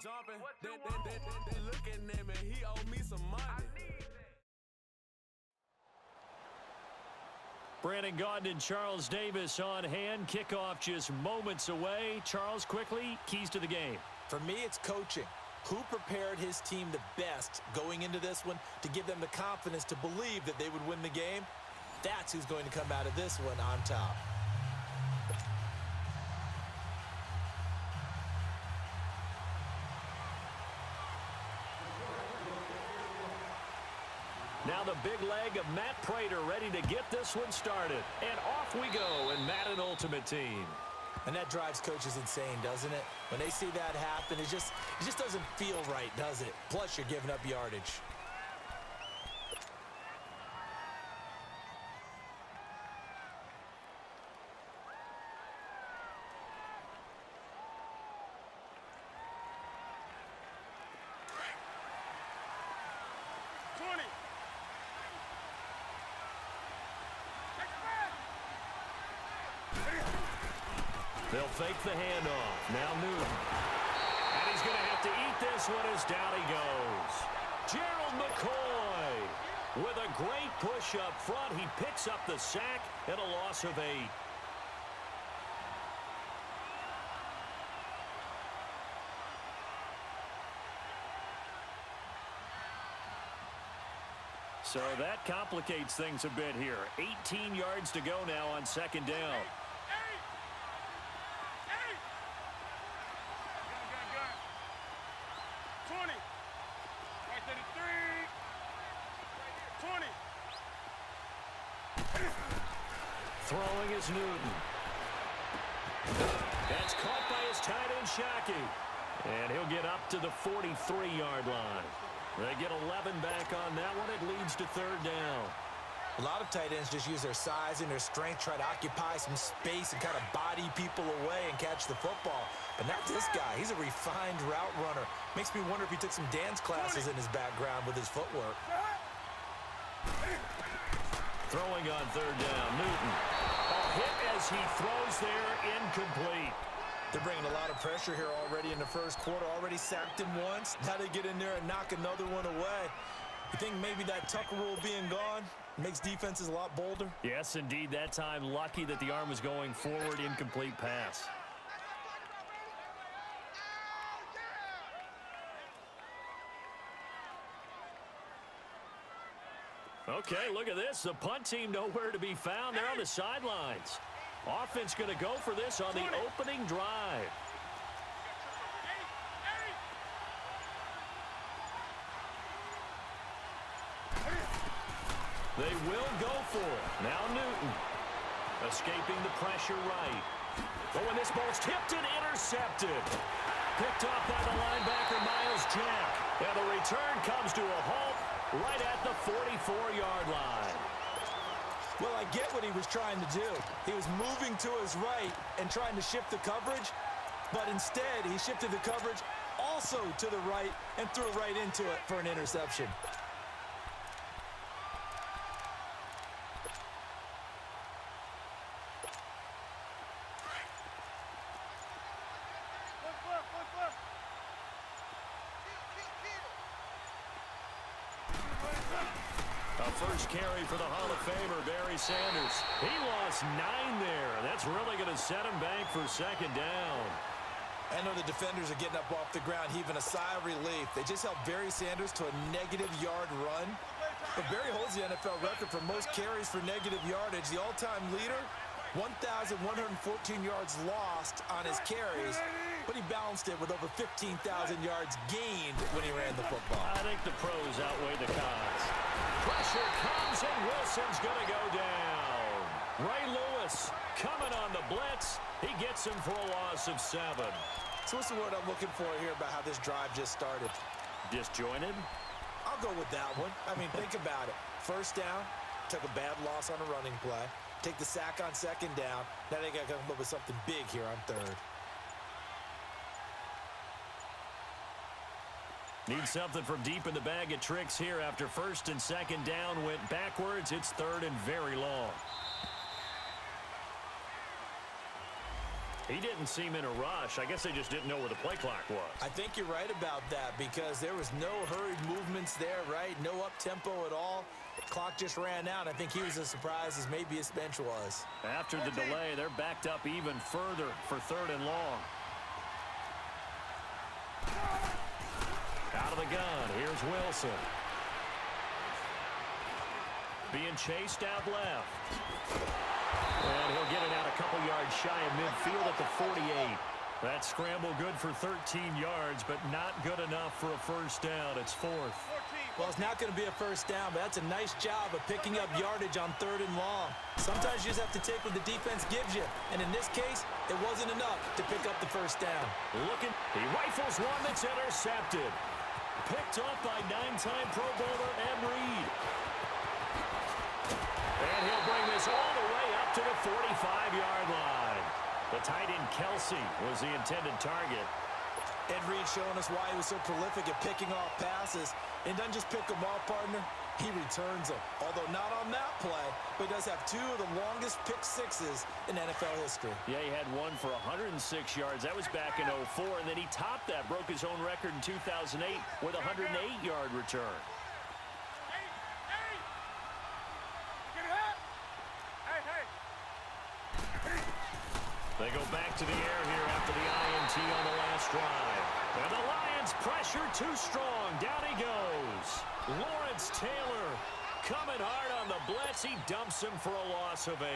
jumping. They looking at me, he owe me some money. Brandon Gaudin and Charles Davis on hand. Kickoff just moments away. Charles, quickly, keys to the game. For me, it's coaching. Who prepared his team the best going into this one to give them the confidence to believe that they would win the game? That's who's going to come out of this one on top. Now the big leg of Matt Prater ready to get this one started. And off we go in Madden Ultimate Team. And that drives coaches insane, doesn't it? When they see that happen, it just doesn't feel right, does it? Plus, you're giving up yardage. They'll fake the handoff. Now Newton. And he's going to have to eat this one as down he goes. Gerald McCoy with a great push up front. He picks up the sack and a loss of 8. So that complicates things a bit here. 18 yards to go now on second down. Throwing is Newton. That's caught by his tight end, Shockey. And he'll get up to the 43-yard line. They get 11 back on that one. It leads to third down. A lot of tight ends just use their size and their strength, try to occupy some space and kind of body people away and catch the football. But not this guy. He's a refined route runner. Makes me wonder if he took some dance classes in his background with his footwork. Throwing on third down, Newton. A hit as he throws there, incomplete. They're bringing a lot of pressure here already in the first quarter. Already sacked him once. Now they get in there and knock another one away. You think maybe that Tucker rule being gone makes defenses a lot bolder? Yes, indeed. That time, lucky that the arm was going forward, incomplete pass. Okay, look at this. The punt team nowhere to be found. They're on the sidelines. Offense going to go for this on the opening drive. They will go for it. Now Newton. Escaping the pressure right. But when this ball's tipped and intercepted. Picked off by the linebacker, Miles Jack. And the return comes to a halt right at the 44-yard line. Well, I get what he was trying to do. He was moving to his right and trying to shift the coverage, but instead he shifted the coverage also to the right and threw right into it for an interception. First carry for the Hall of Famer, Barry Sanders. He lost 9 there. That's really going to set him back for second down. I know the defenders are getting up off the ground, heaving a sigh of relief. They just held Barry Sanders to a -yard run. But Barry holds the NFL record for most carries for negative yardage. The all-time leader, 1,114 yards lost on his carries. But he balanced it with over 15,000 yards gained when he ran the football. I think the pros outweigh the cons. Pressure comes, and Wilson's going to go down. Ray Lewis coming on the blitz. He gets him for a loss of 7. So what's the word I'm looking for here about how this drive just started? Disjointed? I'll go with that one. I mean, think about it. First down, took a bad loss on a running play. Take the sack on second down. Now they got to come up with something big here on third. Need something from deep in the bag of tricks here after first and second down went backwards. It's third and very long. He didn't seem in a rush. I guess they just didn't know where the play clock was. I think you're right about that because there was no hurried movements there, right? No up-tempo at all. The clock just ran out. I think he was as surprised as maybe his bench was. After the delay, they're backed up even further for 3rd and long. Out of the gun, here's Wilson. Being chased out left. And he'll get it out a couple yards shy of midfield at the 48. That scramble good for 13 yards, but not good enough for a first down. It's 4th. Well, it's not going to be a first down, but that's a nice job of picking up yardage on 3rd and long. Sometimes you just have to take what the defense gives you, and in this case, it wasn't enough to pick up the first down. He rifles one that's intercepted. Picked off by 9-time Pro Bowler Em Reed. And he'll bring this all the way up to the 45-yard line. The tight end Kelsey was the intended target. Ed Reed showing us why he was so prolific at picking off passes. And doesn't just pick them off, partner. He returns them. Although not on that play, but he does have 2 of the longest pick sixes in NFL history. Yeah, he had one for 106 yards. That was back in 2004. And then he topped that, broke his own record in 2008 with a 108-yard return. They go back to the air here after the INT on the last drive. And the Lions pressure too strong. Down he goes. Lawrence Taylor coming hard on the blitz. He dumps him for a loss of 8.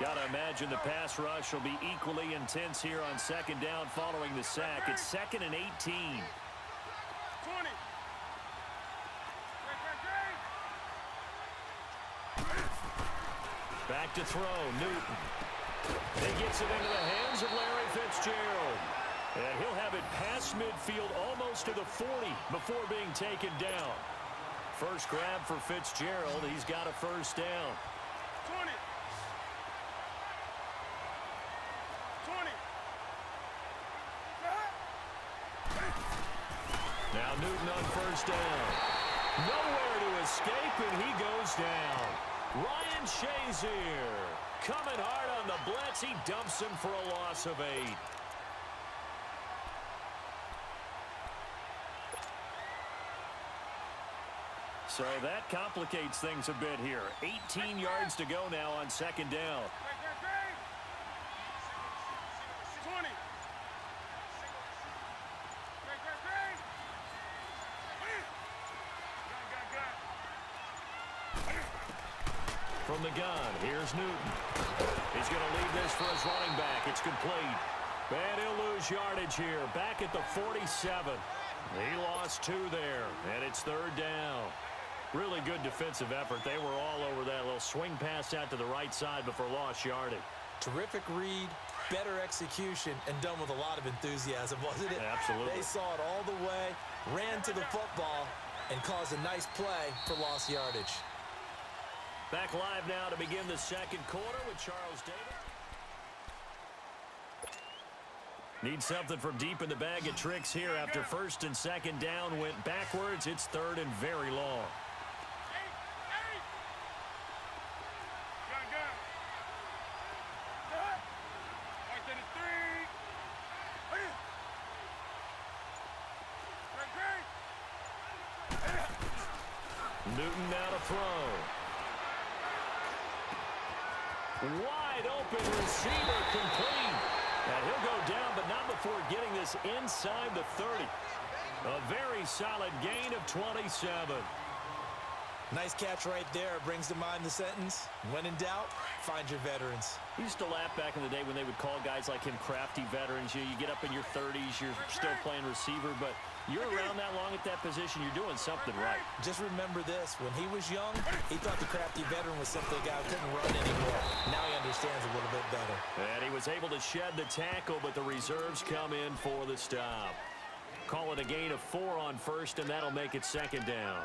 Got to imagine the pass rush will be equally intense here on 2nd down following the sack. It's 2nd and 18. Back to throw, Newton. He gets it into the hands of Larry Fitzgerald. And he'll have it past midfield almost to the 40 before being taken down. First grab for Fitzgerald. He's got a first down. 20. Now Newton on first down. Nowhere to escape, and he goes down. Ryan Shazier coming hard on the blitz. He dumps him for a loss of 8. So that complicates things a bit here. 18 yards to go now on 2nd down. 20. From the gun, here's Newton. He's going to leave this for his running back. It's complete. And he'll lose yardage here. Back at the 47. He lost 2 there, and it's 3rd down. Really good defensive effort. They were all over that little swing pass out to the right side before lost yardage. Terrific read, better execution, and done with a lot of enthusiasm, wasn't it? Absolutely. They saw it all the way, ran to the football, and caused a nice play for lost yardage. Back live now to begin the 2nd quarter with Charles Davis. Need something from deep in the bag of tricks here after 1st and 2nd down went backwards. It's 3rd and very long. Newton now to throw. Wide open receiver complete. And he'll go down, but not before getting this inside the 30. A very solid gain of 27. Nice catch right there. Brings to mind the sentence, when in doubt, find your veterans. He used to laugh back in the day when they would call guys like him crafty veterans. You get up in your 30s, you're still playing receiver, but you're around that long at that position, you're doing something right. Just remember this. When he was young, he thought the crafty veteran was simply a guy who couldn't run anymore. Now he understands a little bit better. And he was able to shed the tackle, but the reserves come in for the stop. Call it a gain of 4 on 1st, and that'll make it 2nd down.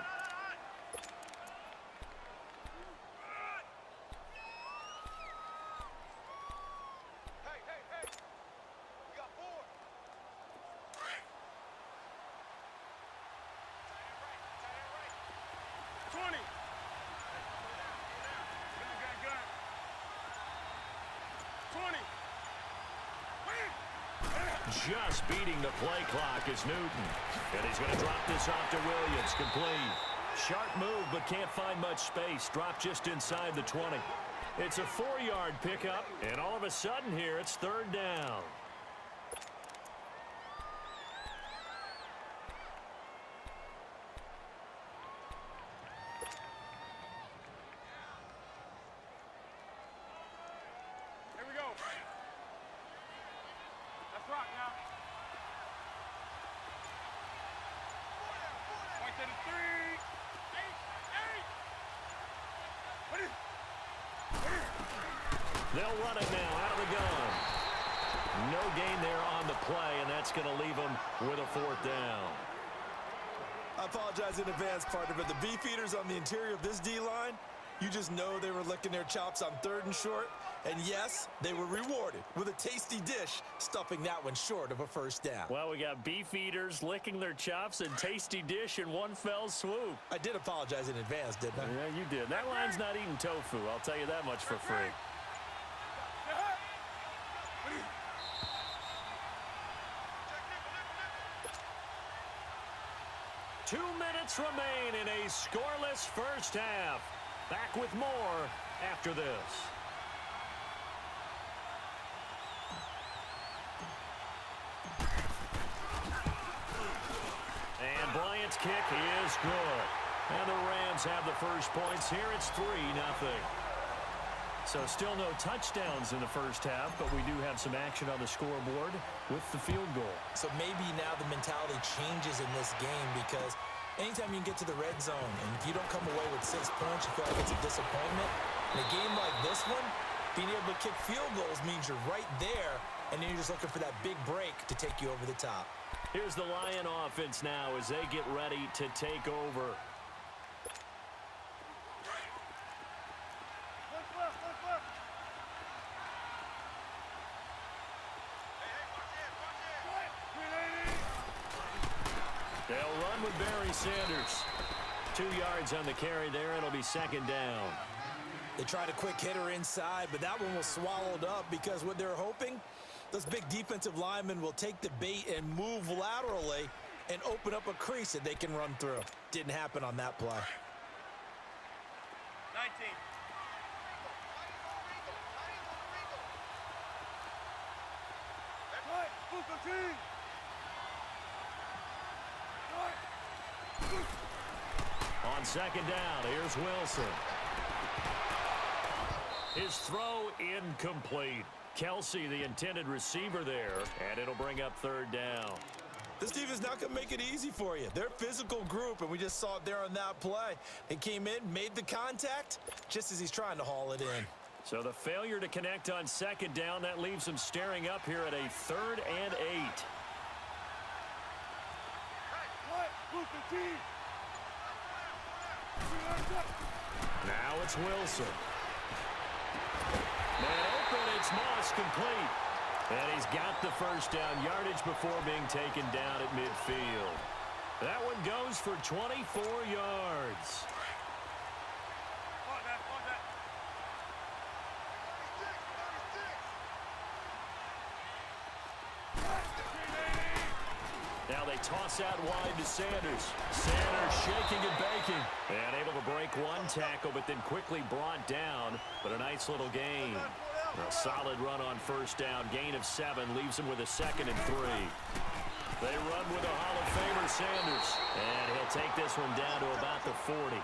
Just beating the play clock is Newton. And he's going to drop this off to Williams. Complete. Sharp move, but can't find much space. Drop just inside the 20. It's a 4-yard pickup, and all of a sudden here, it's third down. Here we go. Let's rock now. Point to the 3. 8. They'll run it now out of the gun. No gain there on the play, and that's going to leave them with a fourth down. I apologize in advance, partner, but the beefeaters on the interior of this D-line, you just know they were licking their chops on 3rd and short. And yes, they were rewarded with a tasty dish, stuffing that one short of a first down. Well, we got beefeaters licking their chops and tasty dish in one fell swoop. I did apologize in advance, didn't I? Yeah, you did. That line's not eating tofu. I'll tell you that much for free. 2 minutes remain in a scoreless first half. Back with more after this. And Bryant's kick is good. And the Rams have the first points here. It's 3-0. So still no touchdowns in the first half, but we do have some action on the scoreboard with the field goal. So maybe now the mentality changes in this game, because anytime you can get to the red zone and if you don't come away with 6 points, you feel like it's a disappointment. In a game like this one, being able to kick field goals means you're right there, and then you're just looking for that big break to take you over the top. Here's the Lion offense now as they get ready to take over. They'll run with Barry Sanders. 2 yards on the carry there. It'll be second down. They tried a quick hitter inside, but that one was swallowed up because what they're hoping, those big defensive linemen will take the bait and move laterally and open up a crease that they can run through. Didn't happen on that play. 19. On second down, here's Wilson. His throw incomplete. Kelsey, the intended receiver there, and it'll bring up third down. This team is not going to make it easy for you. They're a physical group, and we just saw it there on that play. They came in, made the contact, just as he's trying to haul it in. So the failure to connect on second down, that leaves him staring up here at a 3rd and 8. Now it's Wilson. Man open, it's Moss, complete. And he's got the first down yardage before being taken down at midfield. That one goes for 24 yards. Now they toss out wide to Sanders. Sanders shaking and baking. And able to break one tackle, but then quickly brought down. But a nice little gain. A solid run on first down. Gain of 7 leaves him with a 2nd and 3. They run with a Hall of Famer, Sanders. And he'll take this one down to about the 40.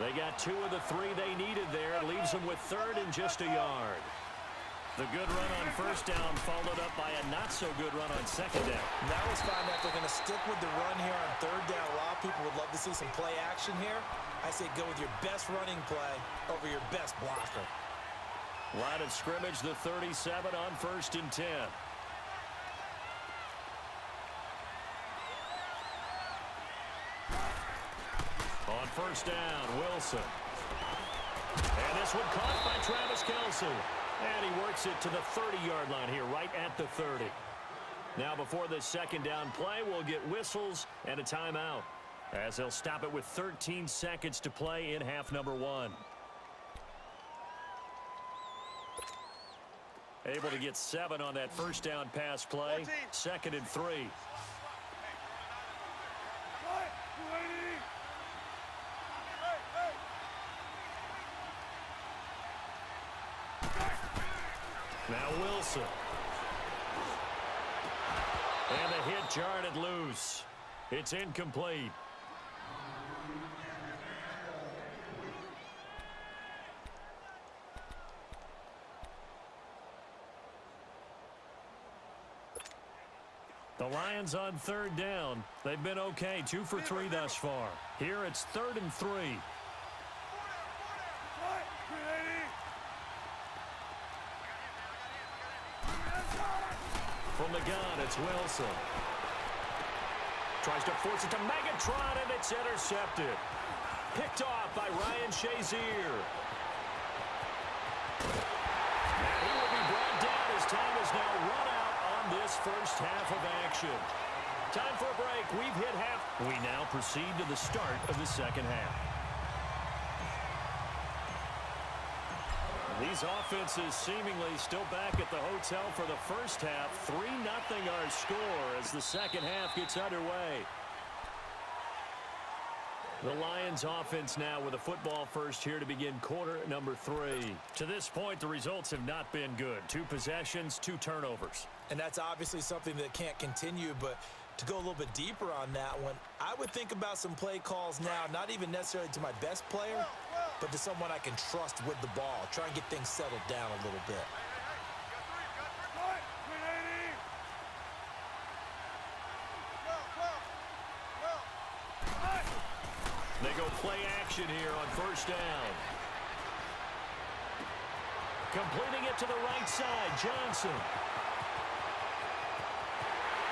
They got 2 of the 3 they needed there. Leaves them with 3rd and just a yard. The good run on first down followed up by a not-so-good run on second down. Now let's find out if they're going to stick with the run here on third down. A lot of people would love to see some play action here. I say go with your best running play over your best blocker. Line of scrimmage, the 37 on 1st and 10. On first down, Wilson. And this one caught by Travis Kelce. And he works it to the 30-yard line here, right at the 30. Now before this second down play, we'll get whistles and a timeout, as they'll stop it with 13 seconds to play in half number 1. Able to get 7 on that first down pass play. 2nd and 3. Now Wilson. And the hit jarred it loose. It's incomplete. The Lions on 3rd down. They've been okay, 2 for 3 thus far. Here it's 3rd and 3. From the gun, it's Wilson. Tries to force it to Megatron, and it's intercepted. Picked off by Ryan Shazier. And he will be brought down as time is now run out on this first half of action. Time for a break. We've hit half. We now proceed to the start of the second half. These offenses seemingly still back at the hotel for the first half. 3-0 our score as the second half gets underway. The Lions offense now with a football first here to begin quarter number 3. To this point, the results have not been good. 2 possessions, 2 turnovers. And that's obviously something that can't continue, but to go a little bit deeper on that one, I would think about some play calls now, not even necessarily to my best player, but to someone I can trust with the ball. Try and get things settled down a little bit. They go play action here on first down. Completing it to the right side, Johnson.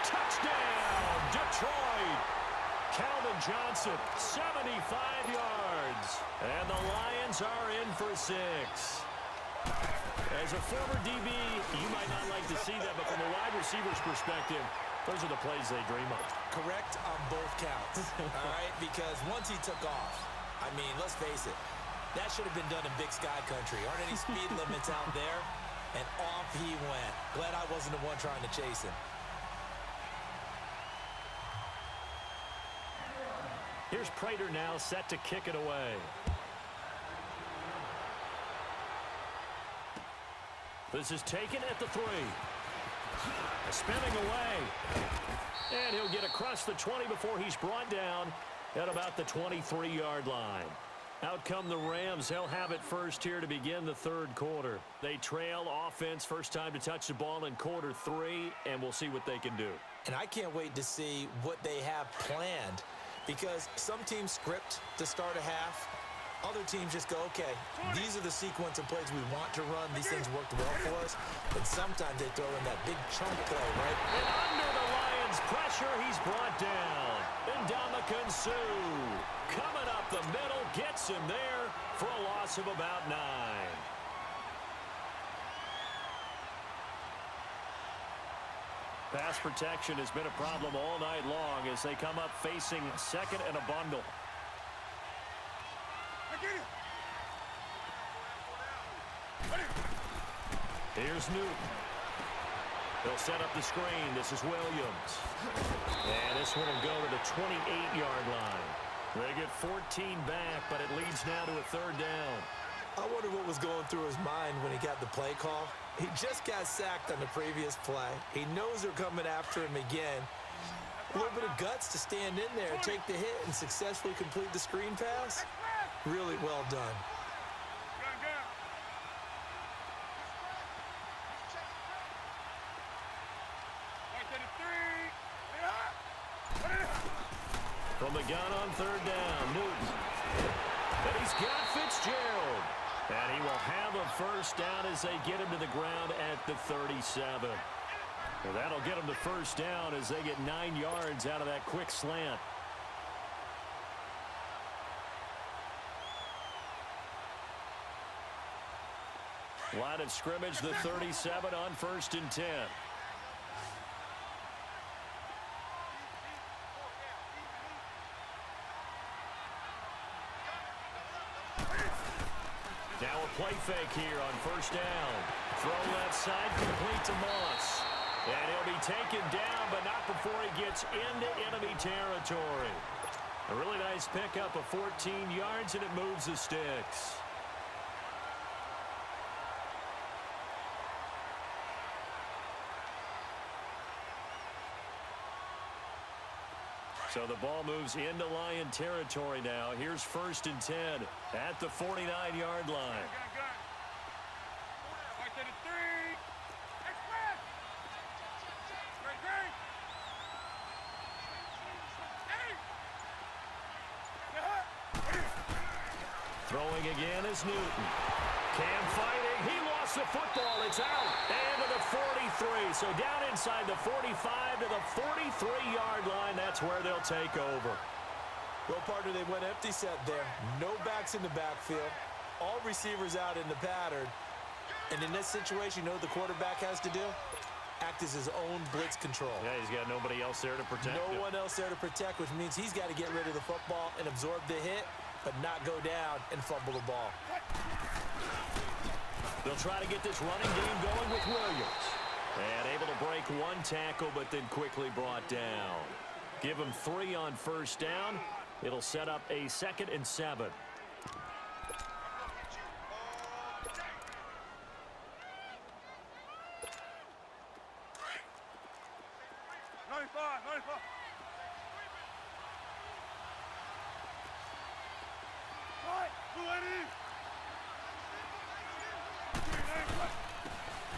Touchdown, Detroit. Calvin Johnson, 75 yards. And the Lions are in for 6. As a former DB, you might not like to see that, but from a wide receiver's perspective, those are the plays they dream of. Correct on both counts, all right? Because once he took off, I mean, let's face it, that should have been done in Big Sky Country. Aren't any speed limits out there? And off he went. Glad I wasn't the one trying to chase him. Here's Prater now set to kick it away. This is taken at the 3. Spinning away. And he'll get across the 20 before he's brought down at about the 23-yard line. Out come the Rams. They'll have it first here to begin the 3rd quarter. They trail offense first time to touch the ball in quarter 3, and we'll see what they can do. And I can't wait to see what they have planned, because some teams script to start a half. Other teams just go, okay, these are the sequence of plays we want to run. These things worked well for us. And sometimes they throw in that big chunk play, right? And under the Lions' pressure, he's brought down. Ndamukong Suh coming up the middle, gets him there for a loss of about 9. Pass protection has been a problem all night long as they come up facing 2nd and a bundle. Here's Newton. They'll set up the screen. This is Williams. And this one will go to the 28-yard line. They get 14 back, but it leads now to a 3rd down. I wonder what was going through his mind when he got the play call. He just got sacked on the previous play. He knows they're coming after him again. A little bit of guts to stand in there, take the hit, and successfully complete the screen pass. Really well done. From the gun on 3rd down, Newton. And he's got Fitzgerald. And he will have a first down as they get him to the ground at the 37. Well, that'll get him the first down as they get 9 yards out of that quick slant. Line of scrimmage, the 37 on 1st and 10. Now a play fake here on first down. Throw left side, complete to Moss. And he'll be taken down, but not before he gets into enemy territory. A really nice pickup of 14 yards, and it moves the sticks. So the ball moves into Lion territory now. Here's 1st and 10 at the 49-yard line. Throwing again is Newton. Cam fighting. He lost the football. It's out. And to the 43. So down inside the 45 to the 43-yard line. That's where they'll take over. Well, partner, they went empty set there. No backs in the backfield. All receivers out in the pattern. And in this situation, you know what the quarterback has to do? Act as his own blitz control. Yeah, he's got nobody else there to protect him. No one else there to protect, which means he's got to get rid of the football and absorb the hit, but not go down and fumble the ball. They'll try to get this running game going with Williams. And able to break one tackle, but then quickly brought down. Give him 3 on first down. It'll set up a 2nd and 7.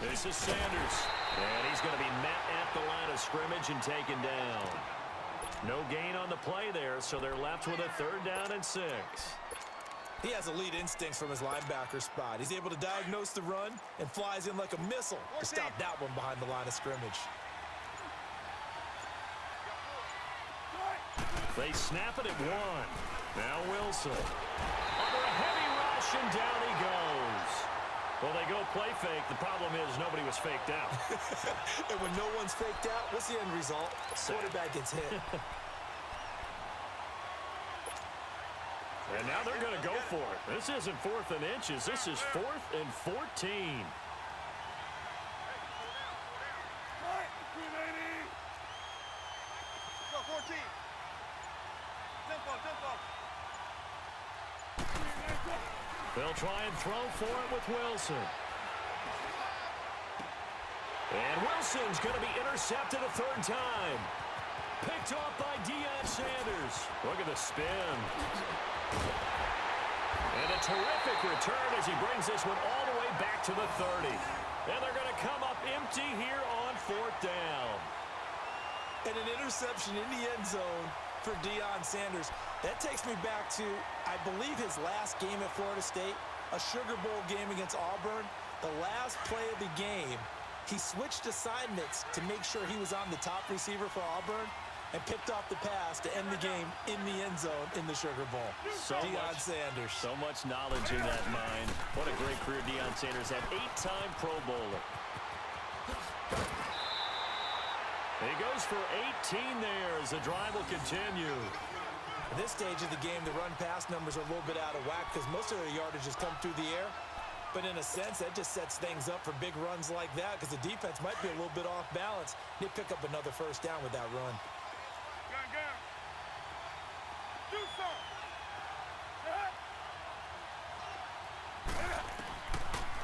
This is Sanders, and he's going to be met at the line of scrimmage and taken down. No gain on the play there, so they're left with a 3rd down and 6. He has elite instincts from his linebacker spot. He's able to diagnose the run and flies in like a missile to stop that one behind the line of scrimmage. They snap it at 1. Now Wilson. Under a heavy rush, and down he goes. Well, they go play fake. The problem is nobody was faked out. And when no one's faked out, what's the end result? Quarterback gets hit. And now they're going to go for it. This isn't 4th and inches. This is 4th and 14. They'll try and throw for it with Wilson. And Wilson's going to be intercepted a 3rd time. Picked off by Deion Sanders. Look at the spin. And a terrific return as he brings this one all the way back to the 30. And they're going to come up empty here on 4th down. And an interception in the end zone for Deion Sanders. That takes me back to, I believe, his last game at Florida State, a Sugar Bowl game against Auburn. The last play of the game, he switched assignments to make sure he was on the top receiver for Auburn and picked off the pass to end the game in the end zone in the Sugar Bowl. Deion Sanders. So much knowledge in that mind. What a great career Deion Sanders had. 8-time Pro Bowler. He goes for 18 there as the drive will continue. At this stage of the game, the run-pass numbers are a little bit out of whack because most of their yardage has come through the air. But in a sense, that just sets things up for big runs like that because the defense might be a little bit off balance. They pick up another 1st down with that run.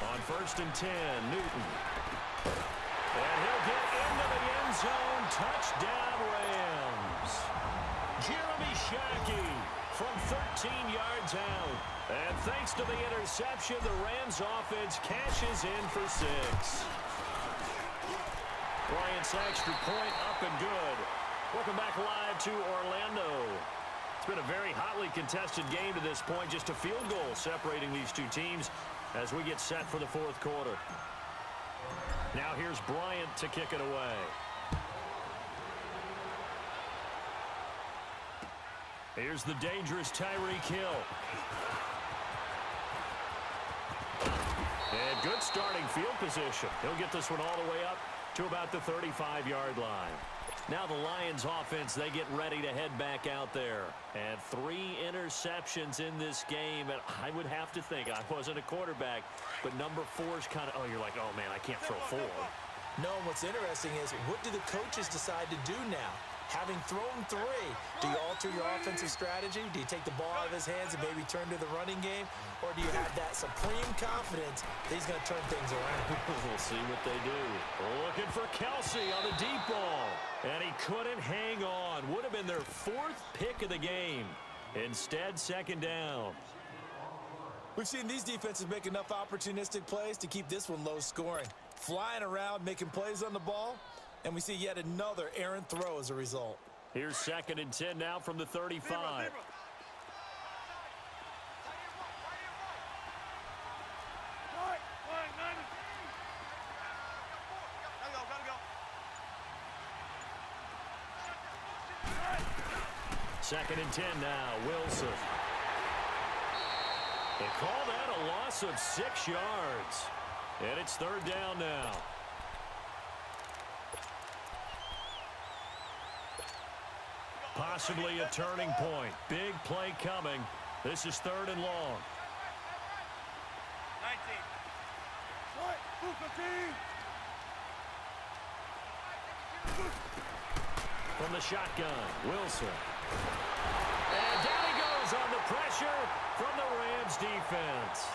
On 1st and 10, Newton. And he'll get into the end zone. Touchdown, Rams. Jeremy Shockey from 13 yards out. And thanks to the interception, the Rams offense cashes in for 6. Bryant's extra point up and good. Welcome back live to Orlando. It's been a very hotly contested game to this point. Just a field goal separating these two teams as we get set for the 4th quarter. Now here's Bryant to kick it away. Here's the dangerous Tyreek Hill. And good starting field position. He'll get this one all the way up to about the 35-yard line. Now the Lions offense, they get ready to head back out there. And 3 interceptions in this game. And I would have to think, I wasn't a quarterback, but number 4 is kind of, oh, you're like, oh, man, I can't throw 4. No, what's interesting is, what do the coaches decide to do now? Having thrown 3, do you alter your offensive strategy? Do you take the ball out of his hands and maybe turn to the running game? Or do you have that supreme confidence that he's going to turn things around? We'll see what they do. Looking for Kelsey on the deep ball. And he couldn't hang on. Would have been their 4th pick of the game. Instead, 2nd down. We've seen these defenses make enough opportunistic plays to keep this one low scoring. Flying around, making plays on the ball. And we see yet another errant throw as a result. Here's 2nd and 10 now from the 35. Second and 10 now, Wilson. They call that a loss of 6 yards. And it's 3rd down now. Possibly a turning point. Big play coming. This is 3rd and long. 19. From the shotgun, Wilson. And down he goes on the pressure from the Rams defense.